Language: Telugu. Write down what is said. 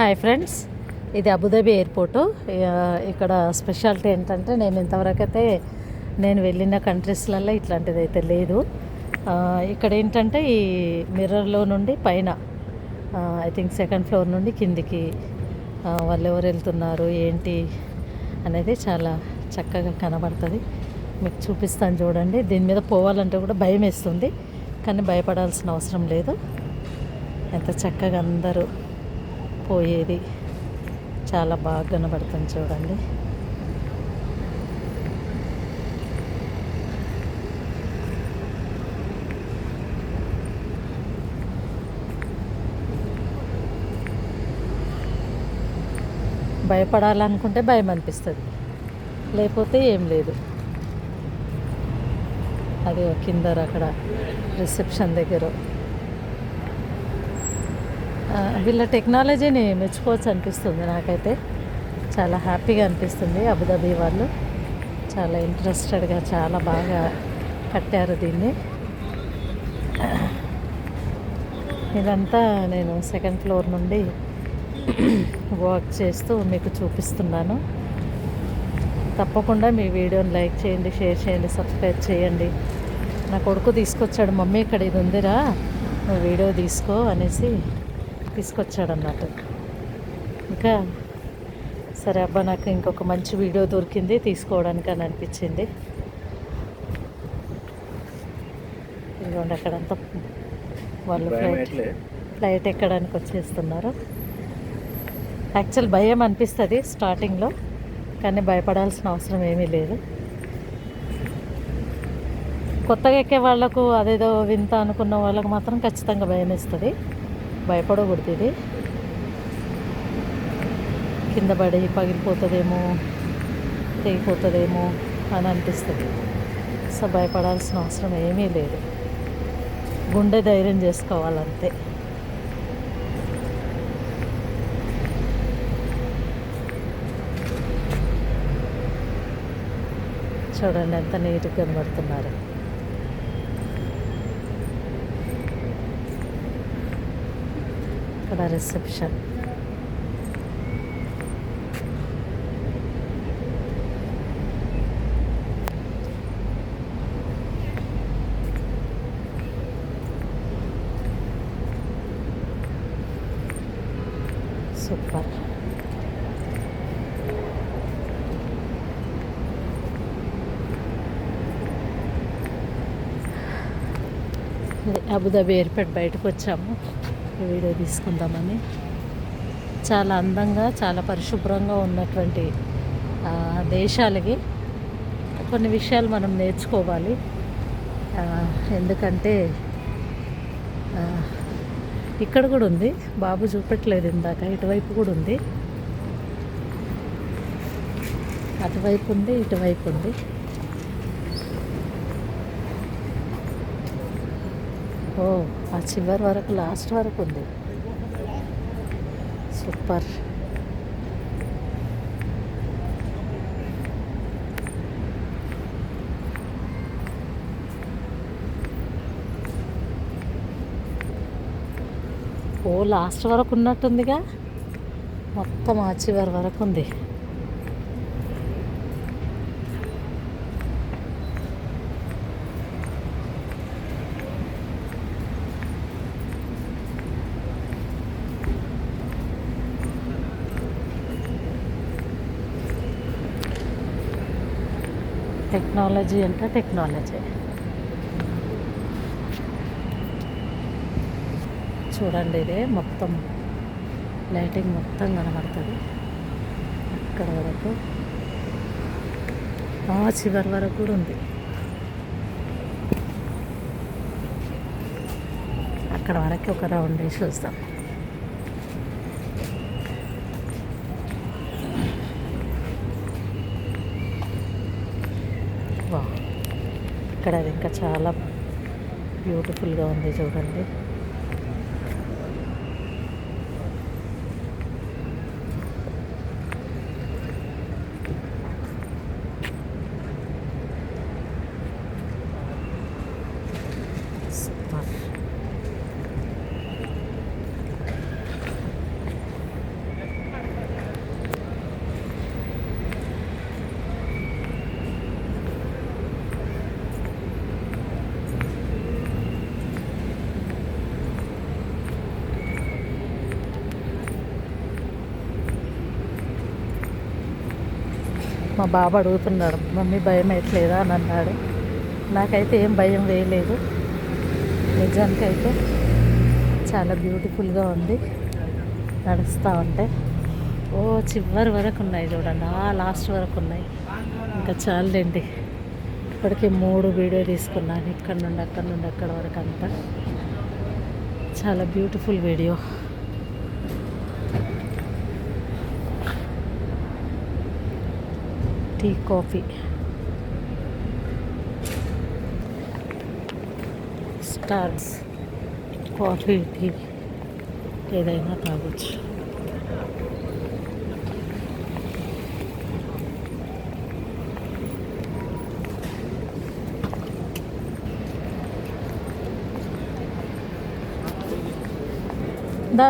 హాయ్ ఫ్రెండ్స్, ఇది అబుదాబి ఎయిర్పోర్టు. ఇక్కడ స్పెషాలిటీ ఏంటంటే నేను వెళ్ళిన కంట్రీస్లలో ఇట్లాంటిది అయితే లేదు. ఇక్కడ ఏంటంటే ఈ మిర్రర్లో నుండి పైన ఐ థింక్ సెకండ్ ఫ్లోర్ నుండి కిందికి వాళ్ళు ఎవరు వెళ్తున్నారు ఏంటి అనేది చాలా చక్కగా కనబడుతుంది. మీకు చూపిస్తాను చూడండి. దీని మీద పోవాలంటే కూడా భయం వేస్తుంది, కానీ భయపడాల్సిన అవసరం లేదు. ఎంత చక్కగా అందరూ పోయేది చాలా బాగా కనబడుతుంది చూడండి. భయపడాలనుకుంటే భయం అనిపిస్తుంది, లేకపోతే ఏం లేదు. అది కింద అక్కడ రిసెప్షన్ దగ్గర వీళ్ళ టెక్నాలజీని మెచ్చుకోవచ్చు అనిపిస్తుంది. నాకైతే చాలా హ్యాపీగా అనిపిస్తుంది. అబుదాబి వాళ్ళు చాలా ఇంట్రెస్టెడ్గా చాలా బాగా కట్టారు దీన్ని. ఇదంతా నేను సెకండ్ ఫ్లోర్ నుండి వాక్ చేస్తూ మీకు చూపిస్తున్నాను. తప్పకుండా మీ వీడియోని లైక్ చేయండి, షేర్ చేయండి, సబ్స్క్రైబ్ చేయండి. నా కొడుకు తీసుకొచ్చాడు, మమ్మీ ఇక్కడ ఇది ఉందిరా నువ్వు వీడియో తీసుకో అనేసి తీసుకొచ్చాడు అన్నట్టు. ఇంకా సరే అబ్బా, నాకు ఇంకొక మంచి వీడియో దొరికింది తీసుకోవడానికి అని అనిపించింది. ఇదిగోండి అక్కడంతా వాళ్ళు ఫ్లైట్ ఎక్కడానికి వచ్చేస్తున్నారు. యాక్చువల్ భయం అనిపిస్తుంది స్టార్టింగ్లో, కానీ భయపడాల్సిన అవసరం ఏమీ లేదు. కొత్తగా ఎక్కే వాళ్ళకు అదేదో వింత అనుకున్న వాళ్ళకు మాత్రం ఖచ్చితంగా భయం వేస్తుంది. భయపడకూడదు. ఇది కింద పడి పగిలిపోతుందేమో తెగిపోతుందేమో అని అనిపిస్తుంది. సో భయపడాల్సిన అవసరం ఏమీ లేదు. గుండె ధైర్యం చేసుకోవాలంతే. చూడండి ఎంత నీట్గా కనబడుతున్నారు. ఇక్కడ రిసెప్షన్. సూపర్. అబుదాబి ఎయిర్పోర్ట్ బయటకు వచ్చాము వీడియో తీసుకుందామని. చాలా అందంగా చాలా పరిశుభ్రంగా ఉన్నటువంటి దేశాలకి కొన్ని విషయాలు మనం నేర్చుకోవాలి. ఎందుకంటే ఇక్కడ కూడా ఉంది, బాబు చూపెట్టలేదు ఇందాక, ఇటువైపు కూడా ఉంది. అటువైపు ఉంది, ఇటువైపు ఉంది. ఓ ఆ చివరి వరకు లాస్ట్ వరకు ఉంది. సూపర్. ఓ లాస్ట్ వరకు ఉన్నట్టుందిగా, మొత్తం ఆ చివరి వరకు ఉంది. టెక్నాలజీ అంటే టెక్నాలజీ. చూడండి, ఇదే మొత్తం లైటింగ్ మొత్తం కనబడుతుంది అక్కడ వరకు, ఆ చివరి వరకు కూడా ఉంది. అక్కడ వరకు ఒక రౌండ్ వేసి వస్తాం. ఇక్కడ అది ఇంకా చాలా బ్యూటిఫుల్గా ఉంది చూడండి. మా బాబు అడుగుతున్నాడు, మమ్మీ భయం వేయట్లేదా అని అన్నాడు. నాకైతే ఏం భయం వేయలేదు. నిజానికైతే చాలా బ్యూటిఫుల్గా ఉంది నడుస్తూ ఉంటే. ఓ చివరి వరకు ఉన్నాయి చూడండి, లాస్ట్ వరకు ఉన్నాయి. ఇంకా చాలండి, ఇప్పటికి 3 వీడియో తీసుకున్నాను, ఇక్కడ నుండి అక్కడ వరకు అంతా. చాలా beautiful video. Tea, coffee, stars, coffee, tea ఏదైనా తాగొచ్చు. దా